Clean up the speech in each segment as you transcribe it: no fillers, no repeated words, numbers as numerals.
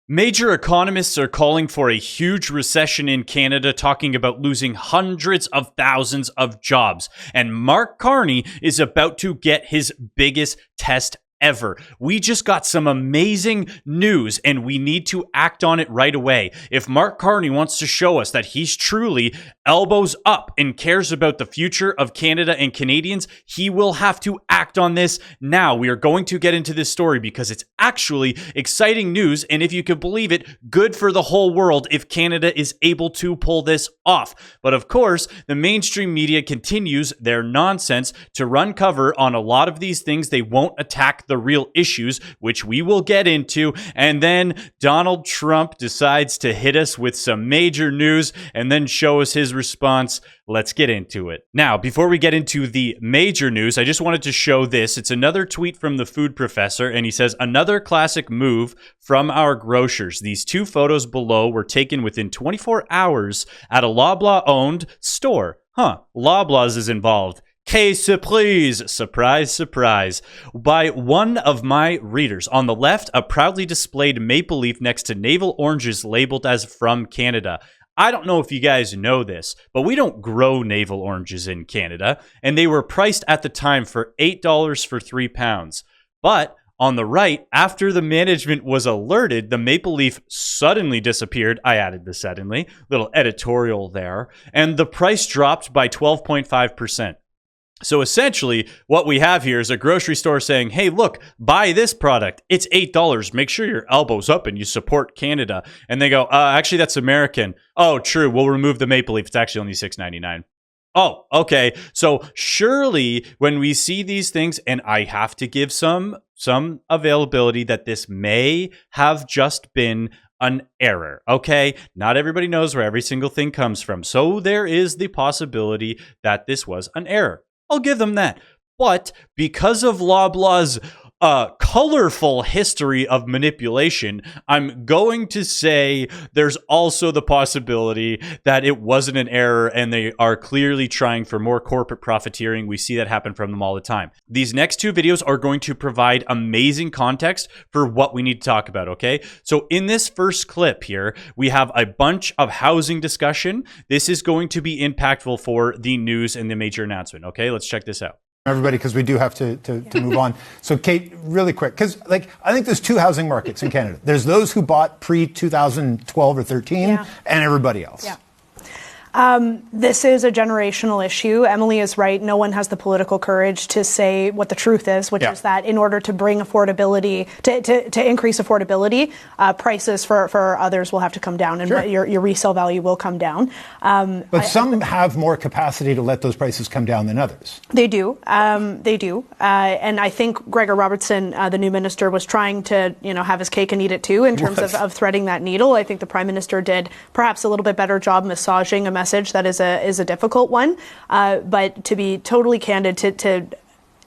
Major economists are calling for a huge recession in Canada, talking about losing hundreds of thousands of jobs. And Mark Carney is about to get his biggest test ever. We just got some amazing news and we need to act on it right away. If Mark Carney wants to show us that he's truly elbows up and cares about the future of Canada and Canadians, he will have to act on this now. We are going to get into this story because it's actually exciting news, and if you could believe it, good for the whole world if Canada is able to pull this off. But of course, the mainstream media continues their nonsense to run cover on a lot of these things. They won't attack the real issues, which we will get into. And then Donald Trump decides to hit us with some major news and then show us his response. Let's get into it. Now, before we get into the major news, I just wanted to show this. It's another tweet from the food professor, and he says, another classic move from our grocers. These two photos below were taken within 24 hours at a Lobla-owned store. Lobla's is involved. Que surprise, surprise, surprise, by one of my readers. On the left, a proudly displayed maple leaf next to navel oranges labeled as from Canada. I don't know if you guys know this, but we don't grow navel oranges in Canada, and they were priced at the time for $8 for 3 pounds. But on the right, after the management was alerted, the maple leaf suddenly disappeared. I added the suddenly, little editorial there, and the price dropped by 12.5%. So essentially, what we have here is a grocery store saying, hey, look, buy this product. It's $8. Make sure your elbow's up and you support Canada. And they go, actually, that's American. Oh, true. We'll remove the maple leaf. It's actually only $6.99. Oh, okay. So surely when we see these things, and I have to give some availability that this may have just been an error, okay? Not everybody knows where every single thing comes from. So there is the possibility that this was an error. I'll give them that. But because of Lobla's colorful history of manipulation, I'm going to say there's also the possibility that it wasn't an error and they are clearly trying for more corporate profiteering. We see that happen from them all the time. These next two videos are going to provide amazing context for what we need to talk about, okay? So in this first clip here, we have a bunch of housing discussion. This is going to be impactful for the news and the major announcement, okay? Let's check this out. Everybody, because we do have to move on. So Kate, really quick, because I think there's two housing markets in Canada. There's those who bought pre-2012 or 13 and everybody else. Yeah. This is a generational issue. Emily is right. No one has the political courage to say what the truth is, which is that in order to bring affordability, to increase affordability, prices for others will have to come down, and your resale value will come down. But some have more capacity to let those prices come down than others. They do. They do. And I think Gregor Robertson, the new minister, was trying to have his cake and eat it too in terms of threading that needle. I think the Prime Minister did perhaps a little bit better job massaging a message that is a difficult one, but to be totally candid, to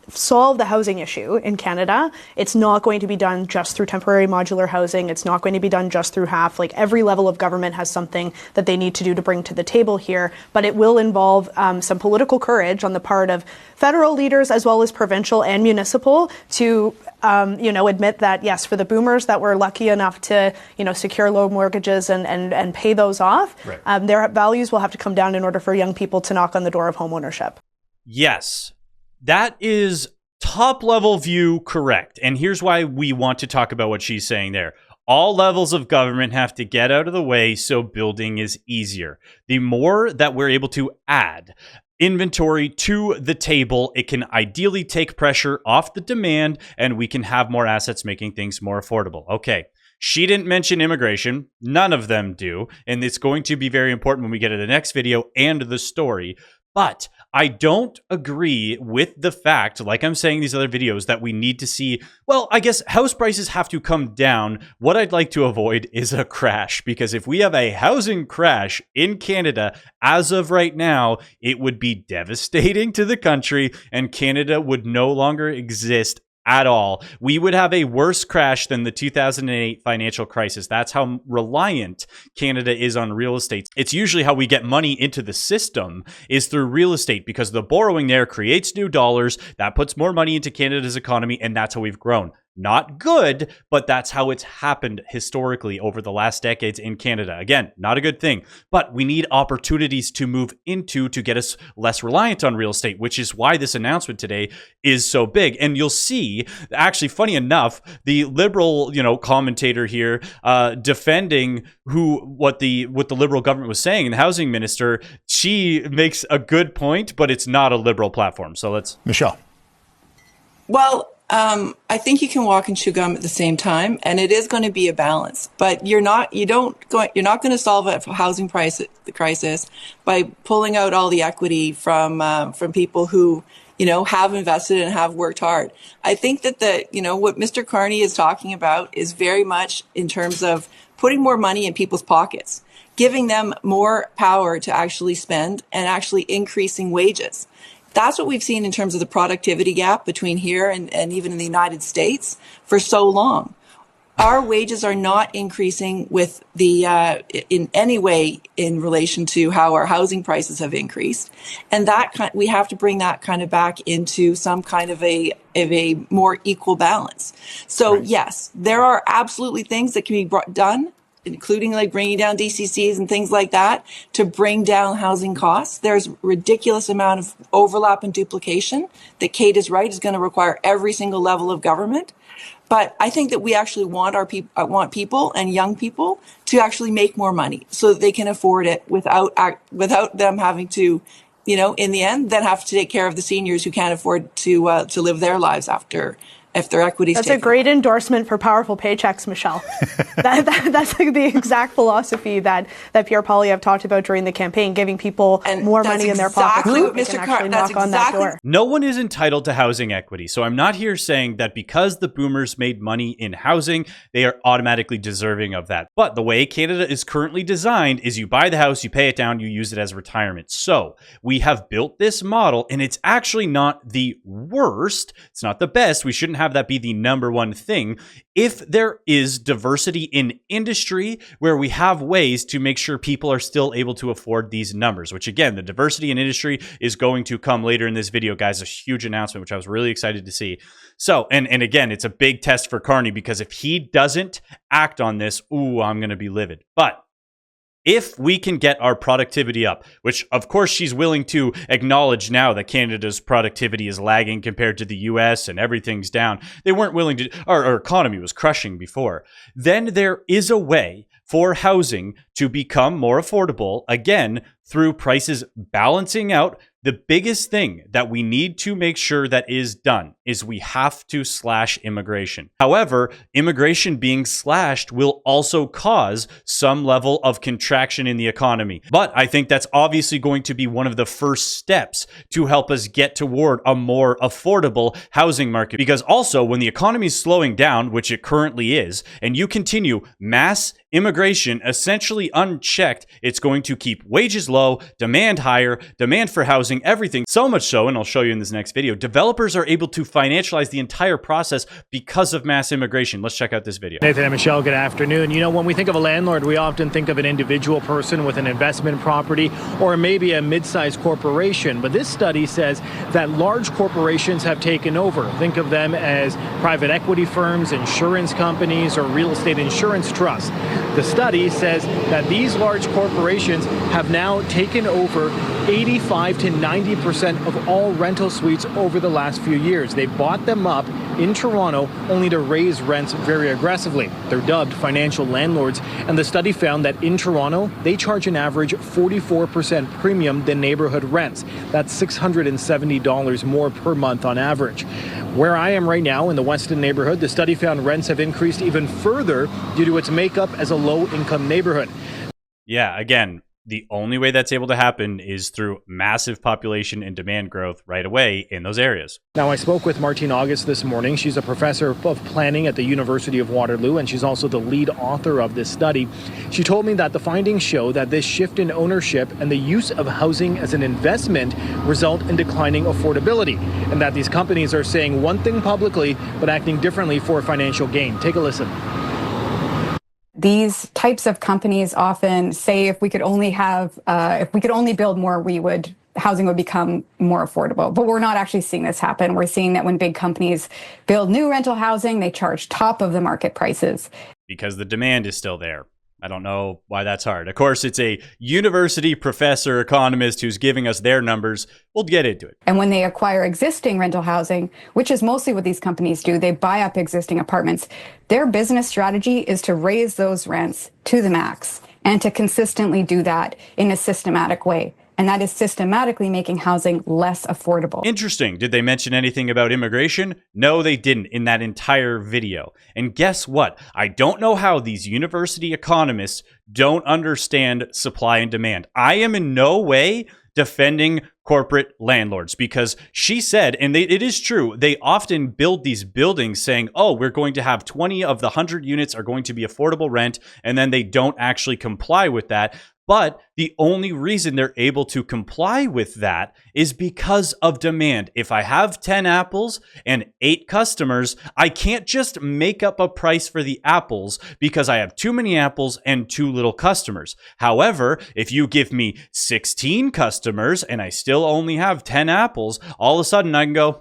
solve the housing issue in Canada, it's not going to be done just through temporary modular housing. It's not going to be done just through half. Like, every level of government has something that they need to do to bring to the table here, but it will involve some political courage on the part of federal leaders as well as provincial and municipal to admit that, yes, for the boomers that were lucky enough to, secure low mortgages and pay those off, their values will have to come down in order for young people to knock on the door of homeownership. Yes, that is top level view correct. And here's why we want to talk about what she's saying there. All levels of government have to get out of the way so building is easier. The more that we're able to add inventory to the table, it can ideally take pressure off the demand, and we can have more assets making things more affordable. Okay. She didn't mention immigration. None of them do. And it's going to be very important when we get to the next video and the story. But I don't agree with the fact, like I'm saying in these other videos, that we need to see, well, I guess house prices have to come down. What I'd like to avoid is a crash, because if we have a housing crash in Canada, as of right now, it would be devastating to the country and Canada would no longer exist at all. We would have a worse crash than the 2008 financial crisis. That's how reliant Canada is on real estate. It's usually how we get money into the system is through real estate, because the borrowing there creates new dollars. That puts more money into Canada's economy, and that's how we've grown. Not good, but that's how it's happened historically over the last decades in Canada. Again, not a good thing, but we need opportunities to move into to get us less reliant on real estate, which is why this announcement today is so big. And you'll see, actually, funny enough, the Liberal, commentator here defending what the Liberal government was saying, and the housing minister, she makes a good point, but it's not a Liberal platform. So let's... Michelle. Well, I think you can walk and chew gum at the same time, and it is going to be a balance. But you're not going to solve a housing crisis by pulling out all the equity from people who have invested and have worked hard. I think that what Mr. Carney is talking about is very much in terms of putting more money in people's pockets, giving them more power to actually spend and actually increasing wages. That's what we've seen in terms of the productivity gap between here and even in the United States for so long. Our wages are not increasing with in any way in relation to how our housing prices have increased. And we have to bring that kind of back into some kind of a more equal balance. So right. Yes, there are absolutely things that can be done, including like bringing down DCCs and things like that to bring down housing costs. There's a ridiculous amount of overlap and duplication that Kate is right is going to require every single level of government. But I think that we actually want people and young people to actually make more money so that they can afford it without them having to, in the end, then have to take care of the seniors who can't afford to live their lives if their equities. That's a great endorsement for powerful paychecks, Michelle. That's like the exact philosophy that Pierre Poilievre talked about during the campaign, giving people more money in their pockets so they can actually knock on that door. No one is entitled to housing equity. So I'm not here saying that because the boomers made money in housing, they are automatically deserving of that. But the way Canada is currently designed is you buy the house, you pay it down, you use it as retirement. So we have built this model, and it's actually not the worst. It's not the best. We shouldn't have that be the number one thing. If there is diversity in industry where we have ways to make sure people are still able to afford these numbers, which again, the diversity in industry is going to come later in this video, guys, a huge announcement, which I was really excited to see. So, and again, it's a big test for Carney because if he doesn't act on this, I'm going to be livid. But if we can get our productivity up, which of course she's willing to acknowledge now that Canada's productivity is lagging compared to the US and everything's down. They weren't willing to, our economy was crushing before. Then there is a way for housing to become more affordable, again, through prices balancing out. The biggest thing that we need to make sure that is done is we have to slash immigration. However, immigration being slashed will also cause some level of contraction in the economy. But I think that's obviously going to be one of the first steps to help us get toward a more affordable housing market. Because also when the economy is slowing down, which it currently is, and you continue mass immigration essentially unchecked, it's going to keep wages low, demand higher, demand for housing, everything. So much so, and I'll show you in this next video, developers are able to financialize the entire process because of mass immigration. Let's check out this video. Nathan and Michelle, good afternoon. When we think of a landlord, we often think of an individual person with an investment property or maybe a mid-sized corporation. But this study says that large corporations have taken over. Think of them as private equity firms, insurance companies, or real estate insurance trusts. The study says that these large corporations have now taken over 85 to 90% of all rental suites over the last few years. They bought them up in Toronto only to raise rents very aggressively. They're dubbed financial landlords, and the study found that in Toronto, they charge an average 44% premium than neighborhood rents. That's $670 more per month on average. Where I am right now in the Weston neighborhood, the study found rents have increased even further due to its makeup as a low-income neighborhood. Yeah, again, the only way that's able to happen is through massive population and demand growth right away in those areas. Now, I spoke with Martine August this morning. She's a professor of planning at the University of Waterloo, and she's also the lead author of this study. She told me that the findings show that this shift in ownership and the use of housing as an investment result in declining affordability, and that these companies are saying one thing publicly but acting differently for financial gain. Take a listen. These types of companies often say if we could only build more, we would housing would become more affordable. But we're not actually seeing this happen. We're seeing that when big companies build new rental housing, they charge top of the market prices. Because the demand is still there. I don't know why that's hard. Of course, it's a university professor economist who's giving us their numbers. We'll get into it. And when they acquire existing rental housing, which is mostly what these companies do, they buy up existing apartments. Their business strategy is to raise those rents to the max and to consistently do that in a systematic way. And that is systematically making housing less affordable. Interesting. Did they mention anything about immigration? No, they didn't in that entire video. And guess what? I don't know how these university economists don't understand supply and demand. I am in no way defending corporate landlords, because she said, and it is true, they often build these buildings saying, oh, we're going to have 20 of the 100 units are going to be affordable rent, and then they don't actually comply with that. But the only reason they're able to comply with that is because of demand. If I have 10 apples and 8 customers, I can't just make up a price for the apples because I have too many apples and too little customers. However, if you give me 16 customers and I still only have 10 apples, all of a sudden I can go,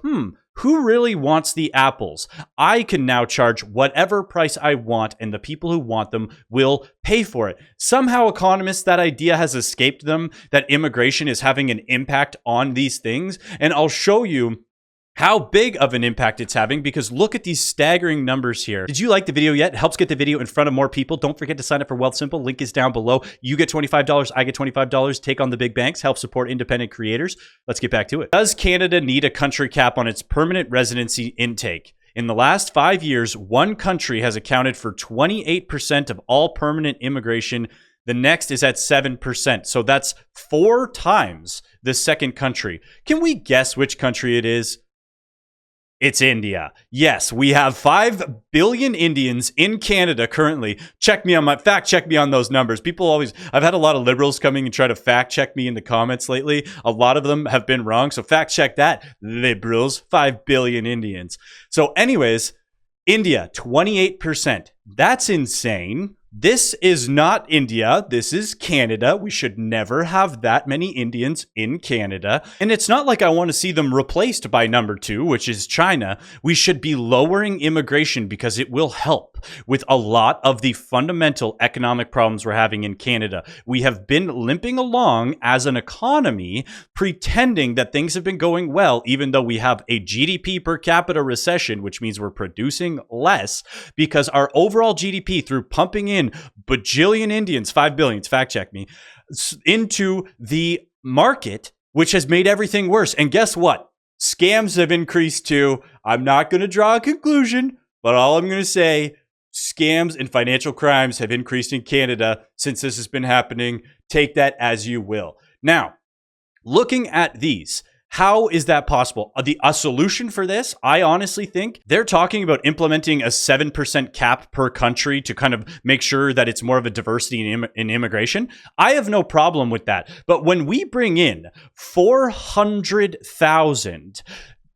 who really wants the apples? I can now charge whatever price I want, and the people who want them will pay for it. Somehow, economists, that idea has escaped them, that immigration is having an impact on these things. And I'll show you how big of an impact it's having, because look at these staggering numbers here. Did you like the video yet? It helps get the video in front of more people. Don't forget to sign up for Wealthsimple. Link is down below. You get $25. I get $25. Take on the big banks. Help support independent creators. Let's get back to it. Does Canada need a country cap on its permanent residency intake? In the last 5 years, one country has accounted for 28% of all permanent immigration. The next is at 7%. So that's 4 times the second country. Can we guess which country it is? It's India. Yes, we have 5 billion Indians in Canada currently. Check me on those numbers. I've had a lot of liberals coming and try to fact check me in the comments lately. A lot of them have been wrong. So fact check that, liberals. 5 billion Indians. So anyways, India, 28%. That's insane. This is not India. This is Canada. We should never have that many Indians in Canada. And it's not like I want to see them replaced by number 2, which is China. We should be lowering immigration because it will help with a lot of the fundamental economic problems we're having in Canada. We have been limping along as an economy, pretending that things have been going well, even though we have a GDP per capita recession, which means we're producing less, because our overall GDP, through pumping in bajillion Indians, 5 billion, fact check me, into the market, which has made everything worse. And guess what? Scams have increased too. I'm not going to draw a conclusion, but all I'm going to say, scams and financial crimes have increased in Canada since this has been happening. Take that as you will. Now, looking at these, how is that possible? A solution for this, I honestly think they're talking about implementing a 7% cap per country to kind of make sure that it's more of a diversity in immigration. I have no problem with that. But when we bring in 400,000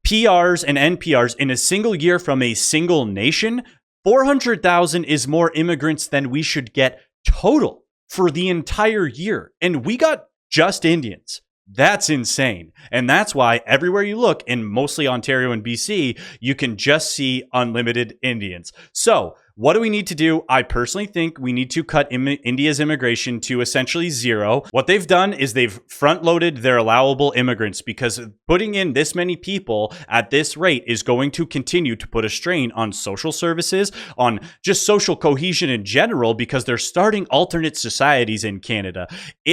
PRs and NPRs in a single year from a single nation, 400,000 is more immigrants than we should get total for the entire year. And we got just Indians. That's insane. And that's why everywhere you look, in mostly Ontario and BC, you can just see unlimited Indians. So what do we need to do? I personally think we need to cut India's immigration to essentially 0. What they've done is they've front-loaded their allowable immigrants, because putting in this many people at this rate is going to continue to put a strain on social services, on just social cohesion in general, because they're starting alternate societies in Canada.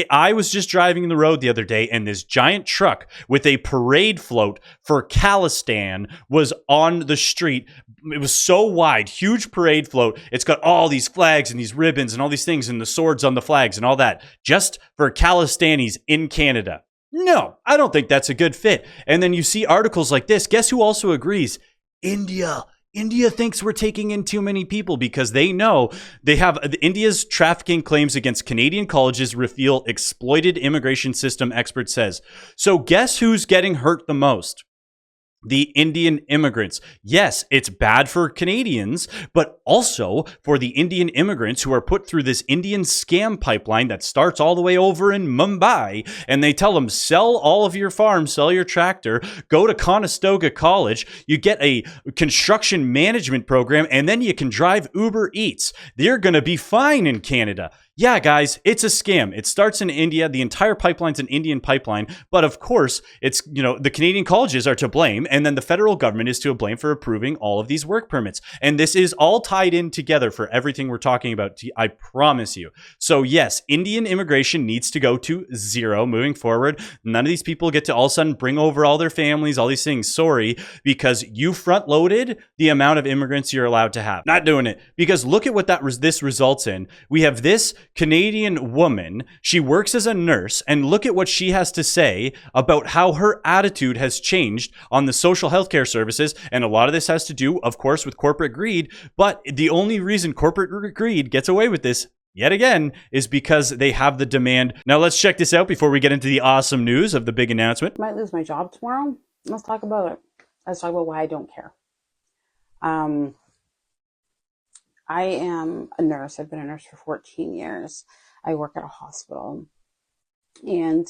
I was just driving the road the other day, and this giant truck with a parade float for Khalistan was on the street. It was so wide, huge parade float. It's got all these flags and these ribbons and all these things and the swords on the flags and all that, just for Khalistanis in Canada. No, I don't think that's a good fit. And then you see articles like this. Guess who also agrees? India. India thinks we're taking in too many people because they know they have India's trafficking claims against Canadian colleges reveal exploited immigration system, expert says. So guess who's getting hurt the most? the Indian immigrants. Yes, it's bad for Canadians, but also for the Indian immigrants who are put through this Indian scam pipeline that starts all the way over in Mumbai, and they tell them, sell all of your farm, sell your tractor, go to Conestoga College, you get a construction management program, and then you can drive Uber Eats. They're going to be fine in Canada. Yeah, guys, it's a scam. It starts in India. The entire pipeline's an Indian pipeline. But of course, it's, the Canadian colleges are to blame. And then the federal government is to blame for approving all of these work permits. And this is all tied in together for everything we're talking about. I promise you. So yes, Indian immigration needs to go to zero moving forward. None of these people get to all of a sudden bring over all their families, all these things. Sorry, because you front loaded the amount of immigrants you're allowed to have. Not doing it. Because look at what this results in. We have this Canadian woman. She works as a nurse, and look at what she has to say about how her attitude has changed on the social healthcare services. And a lot of this has to do, of course, with corporate greed. But the only reason corporate greed gets away with this yet again is because they have the demand. Now let's check this out before we get into the awesome news of the big announcement. I might lose my job tomorrow. Let's talk about it. Let's talk about why I don't care. I am a nurse. I've been a nurse for 14 years. I work at a hospital. And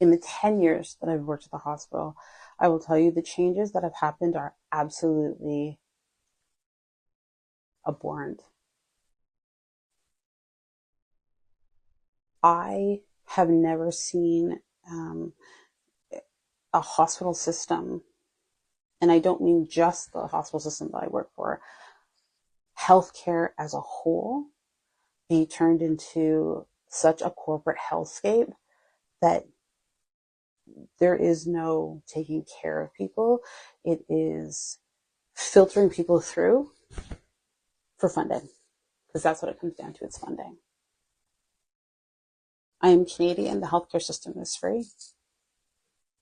in the 10 years that I've worked at the hospital, I will tell you the changes that have happened are absolutely abhorrent. I have never seen a hospital system, and I don't mean just the hospital system that I work for, healthcare as a whole be turned into such a corporate hellscape that there is no taking care of people. It is filtering people through for funding, because that's what it comes down to. It's funding. I am Canadian. The healthcare system is free,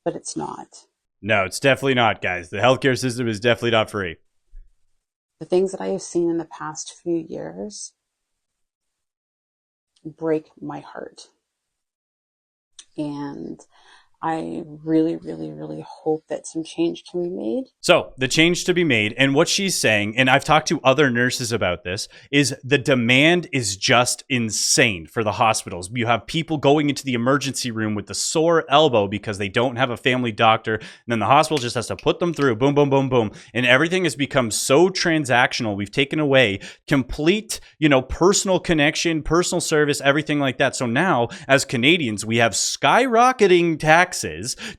but it's not. No, it's definitely not, guys. The healthcare system is definitely not free. The things that I have seen in the past few years break my heart. And I really, really, really hope that some change can be made. So the change to be made, and what she's saying, and I've talked to other nurses about this, is the demand is just insane for the hospitals. You have people going into the emergency room with the sore elbow because they don't have a family doctor, and then the hospital just has to put them through, boom, boom, boom, boom. And everything has become so transactional. We've taken away complete, personal connection, personal service, everything like that. So now, as Canadians, we have skyrocketing taxes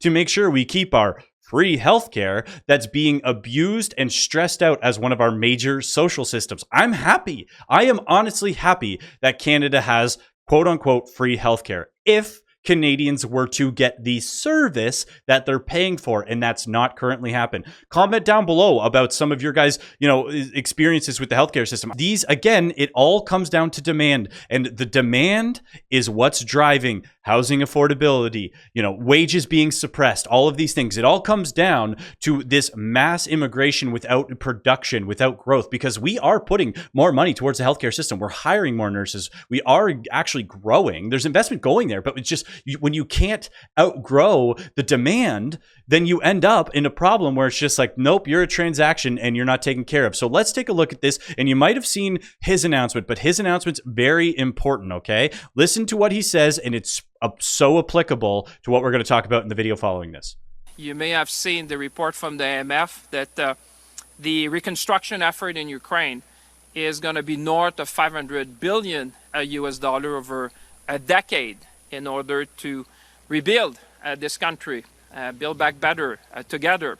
to make sure we keep our free healthcare that's being abused and stressed out as one of our major social systems. I'm happy. I am honestly happy that Canada has quote unquote free healthcare. If Canadians were to get the service that they're paying for, and that's not currently happening. Comment down below about some of your guys, experiences with the healthcare system. These, again, it all comes down to demand, and the demand is what's driving housing affordability, wages being suppressed, all of these things. It all comes down to this mass immigration without production, without growth, because we are putting more money towards the healthcare system. We're hiring more nurses. We are actually growing. There's investment going there, but it's just when you can't outgrow the demand, then you end up in a problem where it's just like, nope, you're a transaction and you're not taken care of. So let's take a look at this. And you might have seen his announcement, but his announcement's very important, okay? Listen to what he says, and it's so applicable to what we're going to talk about in the video following this. You may have seen the report from the IMF that the reconstruction effort in Ukraine is going to be north of $500 billion US dollar over a decade in order to rebuild this country, build back better together,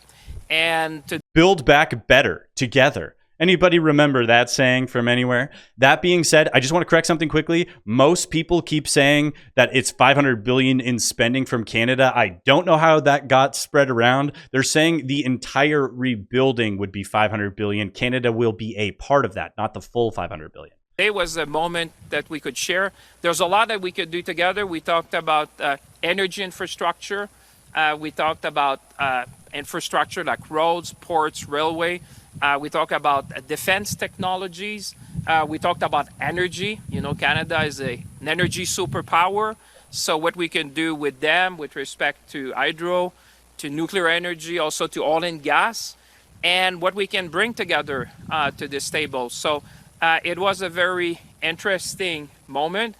and to build back better together. Anybody remember that saying from anywhere? That being said, I just want to correct something quickly. Most people keep saying that it's $500 billion in spending from Canada. I don't know how that got spread around. They're saying the entire rebuilding would be $500 billion. Canada will be a part of that, not the full $500 billion. Today was a moment that we could share. There's a lot that we could do together. We talked about energy infrastructure. We talked about infrastructure like roads, ports, railway. We talked about defense technologies. We talked about energy. Canada is an energy superpower. So what we can do with them with respect to hydro, to nuclear energy, also to oil and gas, and what we can bring together to this table. So it was a very interesting moment.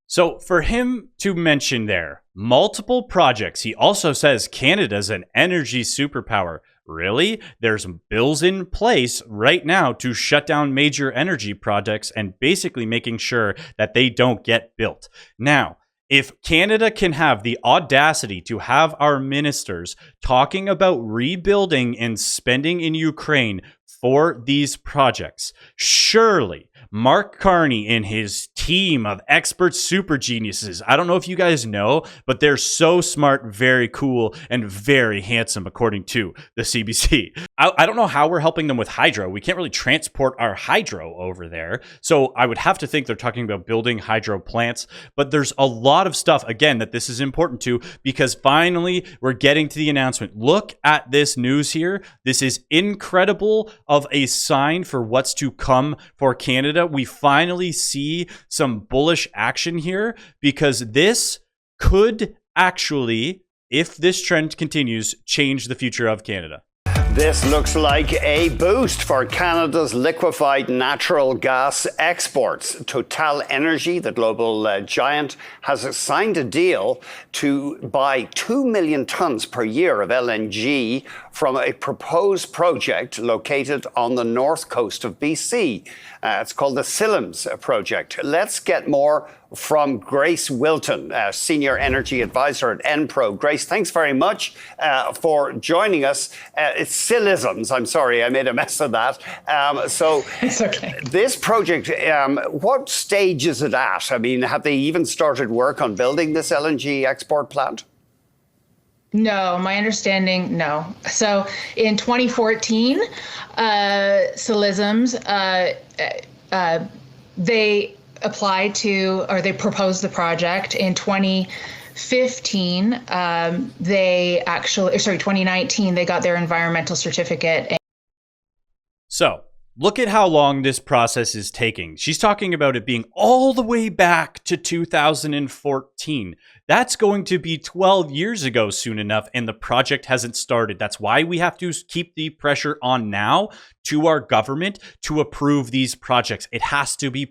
So for him to mention there multiple projects, he also says Canada's an energy superpower. Really? There's bills in place right now to shut down major energy projects and basically making sure that they don't get built. Now, if Canada can have the audacity to have our ministers talking about rebuilding and spending in Ukraine for these projects, surely Mark Carney and his team of expert super geniuses, I don't know if you guys know, but they're so smart, very cool, and very handsome, according to the CBC. I don't know how we're helping them with hydro. We can't really transport our hydro over there. So I would have to think they're talking about building hydro plants. But there's a lot of stuff, again, that this is important to, because finally we're getting to the announcement. Look at this news here. This is incredible of a sign for what's to come for Canada. We finally see some bullish action here, because this could actually, if this trend continues, change the future of Canada. This looks like a boost for Canada's liquefied natural gas exports. Total Energy, the global giant, has signed a deal to buy 2 million tonnes per year of LNG from a proposed project located on the north coast of BC. It's called the Silims project. Let's get more from Grace Wilton, Senior Energy Advisor at Enpro. Grace, thanks very much for joining us. It's Silims. I'm sorry, I made a mess of that. So it's okay. This project, what stage is it at? I mean, have they even started work on building this LNG export plant? No, my understanding, no. So in 2014, Silims, they applied to, or they proposed the project. In 2019, they got their environmental certificate. So look at how long this process is taking. She's talking about it being all the way back to 2014. That's going to be 12 years ago soon enough, and the project hasn't started. That's why we have to keep the pressure on now to our government to approve these projects. It has to be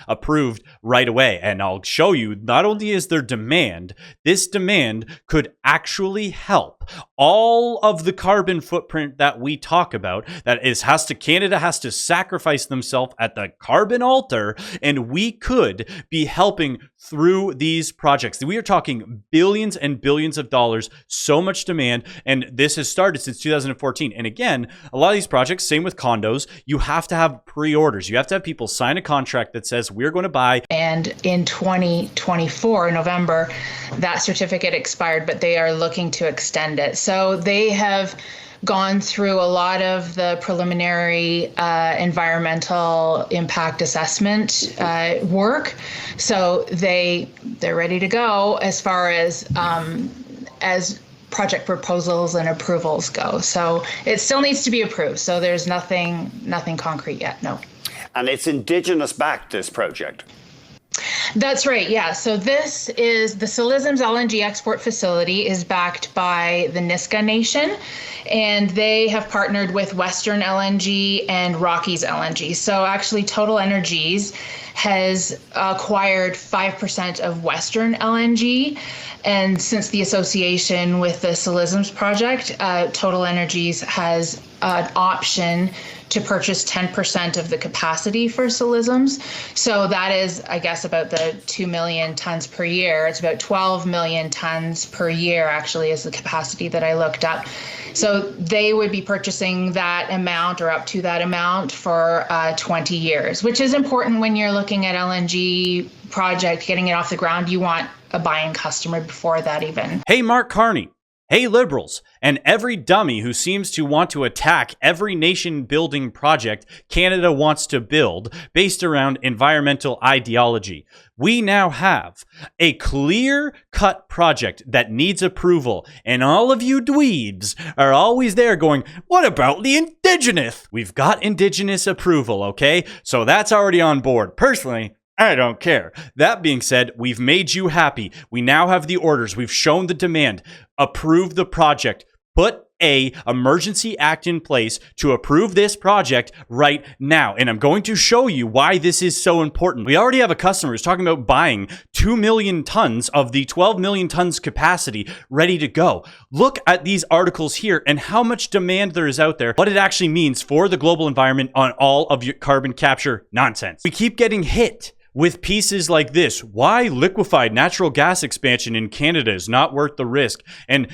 approved right away. And I'll show you, not only is there demand, this demand could actually help all of the carbon footprint that we talk about, that is Canada has to sacrifice themselves at the carbon altar, and we could be helping through these projects. We are talking billions and billions of dollars, so much demand, and this has started since 2014. And again, a lot of these projects, same with condos, you have to have pre-orders. You have to have people sign a contract that says we're going to buy. And in 2024, November, that certificate expired, but they are looking to extend it. So they have gone through a lot of the preliminary environmental impact assessment work. So they're ready to go as far as project proposals and approvals go. So it still needs to be approved. So there's nothing concrete yet, no. And it's Indigenous backed, this project. That's right, yeah. So this is the Silims LNG export facility is backed by the Nisga'a Nation, and they have partnered with Western LNG and Rockies LNG. So actually Total Energies has acquired 5% of Western LNG. And since the association with the Silims project, Total Energies has an option to purchase 10% of the capacity for Silims. So that is, I guess, about the 2 million tons per year. It's about 12 million tons per year, actually, is the capacity that I looked up. So they would be purchasing that amount or up to that amount for 20 years, which is important when you're looking at LNG project, getting it off the ground. You want a buying customer before that even. Hey, Mark Carney. Hey, liberals, and every dummy who seems to want to attack every nation-building project Canada wants to build based around environmental ideology. We now have a clear-cut project that needs approval, and all of you dweebs are always there going, what about the Indigenous? We've got Indigenous approval, okay? So that's already on board. Personally, I don't care. That being said, we've made you happy. We now have the orders. We've shown the demand. Approve the project. Put a emergency act in place to approve this project right now. And I'm going to show you why this is so important. We already have a customer who's talking about buying 2 million tons of the 12 million tons capacity ready to go. Look at these articles here and how much demand there is out there, what it actually means for the global environment on all of your carbon capture nonsense. We keep getting hit with pieces like this. Why liquefied natural gas expansion in Canada is not worth the risk. And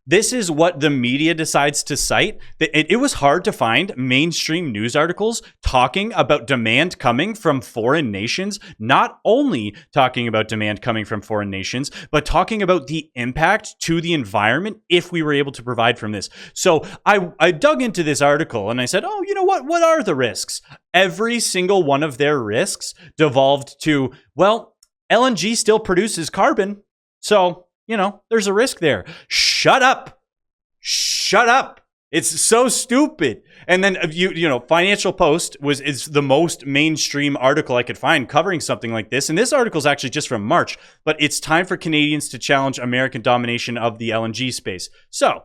this is what the media decides to cite. It was hard to find mainstream news articles talking about demand coming from foreign nations, not only talking about demand coming from foreign nations, but talking about the impact to the environment if we were able to provide from this. So I dug into this article and I said, oh, you know what? What are the risks? Every single one of their risks devolved to, well, LNG still produces carbon. So, there's a risk there. Shut up. Shut up. It's so stupid. And then, Financial Post is the most mainstream article I could find covering something like this. And this article is actually just from March, but it's time for Canadians to challenge American domination of the LNG space. So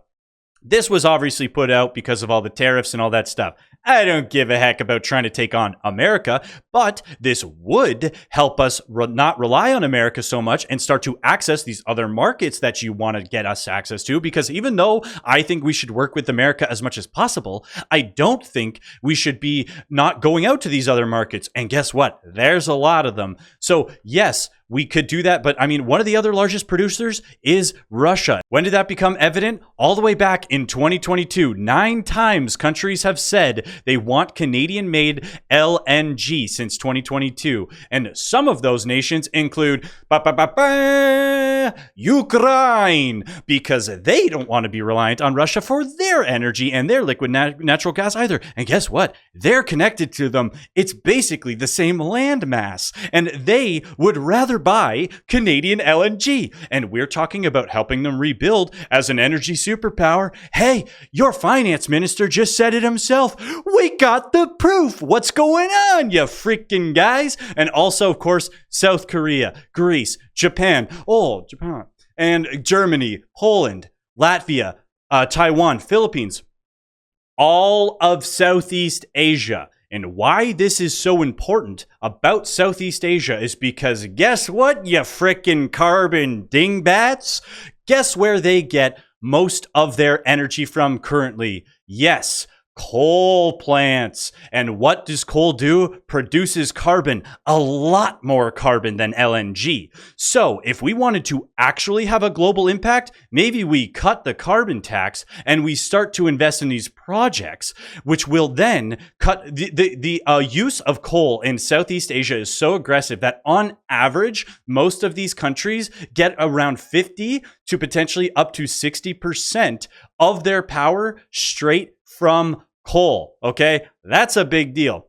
this was obviously put out because of all the tariffs and all that stuff. I don't give a heck about trying to take on America, but this would help us not rely on America so much and start to access these other markets that you want to get us access to. Because even though I think we should work with America as much as possible, I don't think we should be not going out to these other markets. And guess what? There's a lot of them. So yes, we could do that. But I mean, one of the other largest producers is Russia. When did that become evident? All the way back in 2022. 9 times countries have said they want Canadian-made LNG since 2022. And some of those nations include Ukraine, because they don't want to be reliant on Russia for their energy and their liquid natural gas either. And guess what? They're connected to them. It's basically the same landmass. And they would rather buy Canadian LNG. And we're talking about helping them rebuild as an energy superpower. Hey, your finance minister just said it himself. We got the proof. What's going on, you freaking guys? And also, of course, South Korea, Greece, Japan, and Germany, Poland, Latvia, Taiwan, Philippines, all of Southeast Asia. And why this is so important about Southeast Asia is because guess what, you frickin' carbon dingbats? Guess where they get most of their energy from currently? Yes, coal plants. And what does coal do? Produces carbon, a lot more carbon than LNG. So if we wanted to actually have a global impact, maybe we cut the carbon tax and we start to invest in these projects, which will then cut the use of coal in Southeast Asia is so aggressive that on average, most of these countries get around 50 to potentially up to 60% of their power straight from coal. Okay, that's a big deal.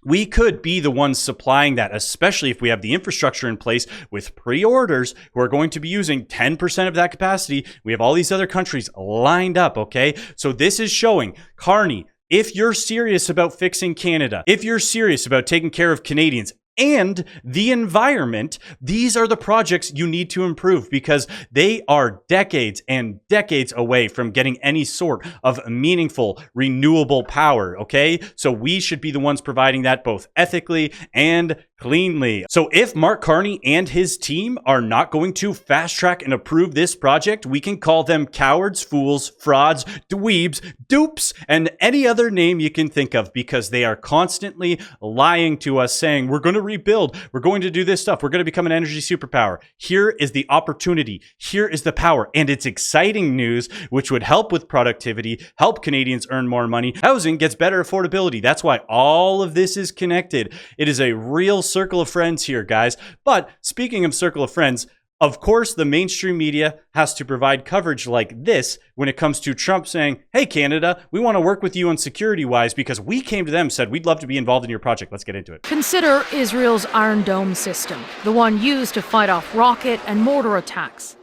We could be the ones supplying that, especially if we have the infrastructure in place with pre-orders who are going to be using 10% of that capacity. We have all these other countries lined up, okay? So this is showing, Carney, if you're serious about fixing Canada, if you're serious about taking care of Canadians and the environment, these are the projects you need to improve because they are decades and decades away from getting any sort of meaningful renewable power, okay? So we should be the ones providing that both ethically and cleanly. So if Mark Carney and his team are not going to fast track and approve this project, we can call them cowards, fools, frauds, dweebs, dupes, and any other name you can think of because they are constantly lying to us saying, we're going to rebuild, we're going to do this stuff, we're going to become an energy superpower. Here is the opportunity, here is the power, and it's exciting news which would help with productivity, help Canadians earn more money. Housing gets better affordability. That's why all of this is connected. It is a real circle of friends here, guys. But speaking of circle of friends, of course, the mainstream media has to provide coverage like this when it comes to Trump saying, hey, Canada, we want to work with you on security-wise because we came to them and said, we'd love to be involved in your project. Let's get into it. Consider Israel's Iron Dome system, the one used to fight off rocket and mortar attacks.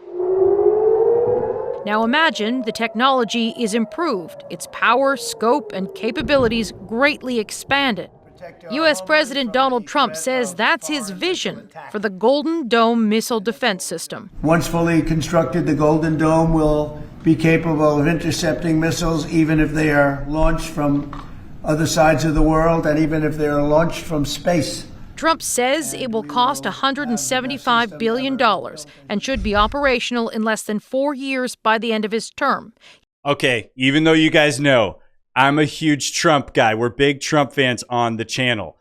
Now imagine the technology is improved, its power, scope, and capabilities greatly expanded. U.S. President Donald Trump says that's his vision for the Golden Dome missile defense system. Once fully constructed, the Golden Dome will be capable of intercepting missiles even if they are launched from other sides of the world and even if they are launched from space. Trump says it will cost $175 billion and should be operational in less than 4 years by the end of his term. Okay, even though you guys know I'm a huge Trump guy, we're big Trump fans on the channel.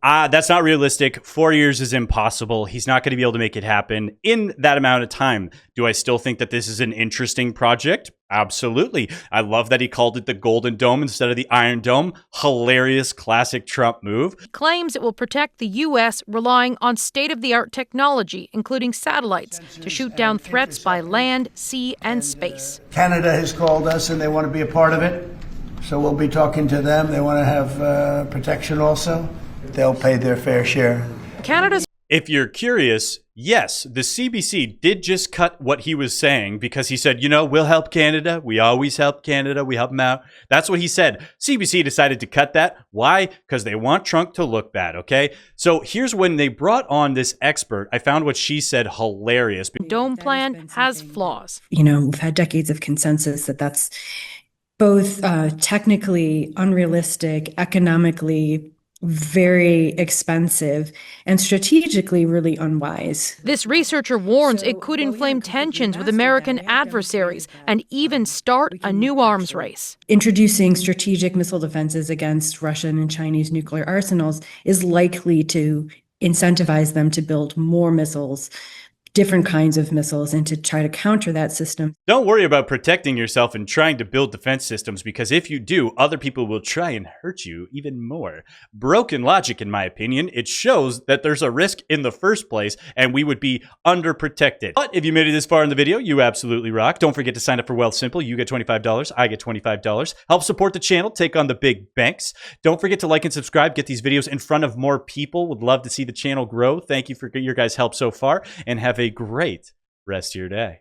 That's not realistic. 4 years is impossible. He's not going to be able to make it happen in that amount of time. Do I still think that this is an interesting project? Absolutely. I love that he called it the Golden Dome instead of the Iron Dome. Hilarious, classic Trump move. He claims it will protect the U.S. relying on state-of-the-art technology, including satellites, to shoot down threats by land, sea, and space. Canada has called us and they want to be a part of it. So we'll be talking to them. They want to have protection also. They'll pay their fair share. Canada's. If you're curious, yes, the CBC did just cut what he was saying because he said, you know, we'll help Canada. We always help Canada. We help them out. That's what he said. CBC decided to cut that. Why? Because they want Trump to look bad, okay? So here's when they brought on this expert. I found what she said hilarious. Dome plan has flaws. You know, we've had decades of consensus that that's both technically unrealistic, economically very expensive, and strategically really unwise. This researcher warns it could inflame tensions with American adversaries and even start a new arms race. Introducing strategic missile defenses against Russian and Chinese nuclear arsenals is likely to incentivize them to build more missiles, different kinds of missiles, and to try to counter that system. Don't worry about protecting yourself and trying to build defense systems, because if you do, other people will try and hurt you even more. Broken logic, in my opinion. It shows that there's a risk in the first place and we would be underprotected. But if you made it this far in the video, you absolutely rock. Don't forget to sign up for Wealth Simple. You get $25, I get $25. Help support the channel, take on the big banks. Don't forget to like and subscribe, get these videos in front of more people. Would love to see the channel grow. Thank you for your guys' help so far, and have a great rest of your day.